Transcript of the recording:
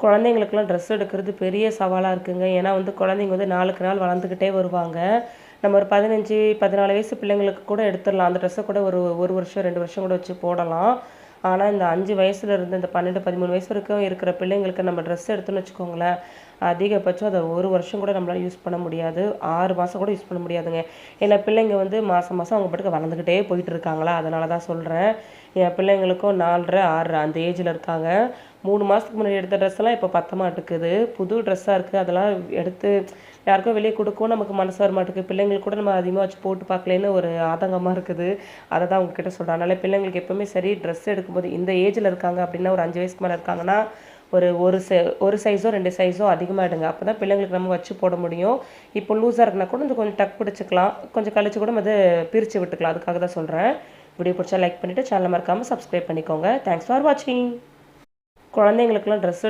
குழந்தைங்களுக்குலாம் ட்ரெஸ் எடுக்கிறது பெரிய சவாலாக இருக்குங்க. ஏன்னா வந்து குழந்தைங்க வந்து நாளுக்கு நாள் வளர்ந்துக்கிட்டே வருவாங்க. நம்ம ஒரு 15, 14 வயசு பிள்ளைங்களுக்கு கூட எடுத்துடலாம். அந்த ட்ரெஸ்ஸை கூட ஒரு 1 வருஷம், 2 வருஷம் கூட வச்சு போடலாம். ஆனா, இந்த 5 வயசுல இருந்து இந்த 12, 13 வயசு வரைக்கும் இருக்கிற பிள்ளைங்களுக்கு நம்ம ட்ரெஸ் எடுத்தோம்னு வச்சுக்கோங்களேன், அதிகபட்சம் அத 1 வருஷம் கூட நம்மளால யூஸ் பண்ண முடியாது. 6 மாசம் கூட யூஸ் பண்ண முடியாதுங்க. ஏன்னா பிள்ளைங்க வந்து மாசம் மாசம் அவங்க பாட்டுக்கு வளர்ந்துக்கிட்டே போயிட்டு இருக்காங்களா, அதனால தான் சொல்றேன். என் பிள்ளைங்களுக்கும் 4 1/2, 6 அந்த ஏஜ்ல இருக்காங்க. 3 மாசத்துக்கு முன்னாடி எடுத்த ட்ரெஸ்லாம் இப்போ பத்த மாட்டேங்குது. புது ட்ரெஸ்ஸா இருக்கு. அதெல்லாம் எடுத்து யாருக்கோ வெளிய குடுக்கவும் நமக்கு மனசு வர மாட்டேங்குது. பிள்ளைங்களுக்கு கூட நம்ம அதிகமா வச்சு போட்டு பார்க்கலேன்னு ஒரு ஆதங்கமா இருக்குது. அத தான் உங்ககிட்ட சொல்றேன். அதனால பிள்ளைங்களுக்கு எப்பவுமே சரி ட்ரெஸ் எடுக்கும்போது இந்த ஏஜ்ல இருக்காங்க அப்படின்னா, ஒரு 5 வயசுக்கு மேல இருக்காங்கன்னா, ஒரு ஒரு சைஸோ 2 சைஸோ அதிகமா எடுங்க. அப்பதான் பிள்ளைங்களுக்கு நம்ம வச்சு போட முடியும். இப்போ லூஸா இருக்குன்னா கூட கொஞ்சம் டக் பிடிச்சுக்கலாம். கொஞ்சம் கழிச்சு கூட அத பிரிச்சு விட்டுக்கலாம். அதுக்காக தான் சொல்றேன். வீடியோ பிடிச்சா லைக் பண்ணிட்டு சேனலை மறக்காம சப்ஸ்கிரைப் பண்ணிக்கோங்க. தேங்க்ஸ் ஃபார் வாட்சிங். குழந்தைங்களுக்குலாம் ட்ரெஸ்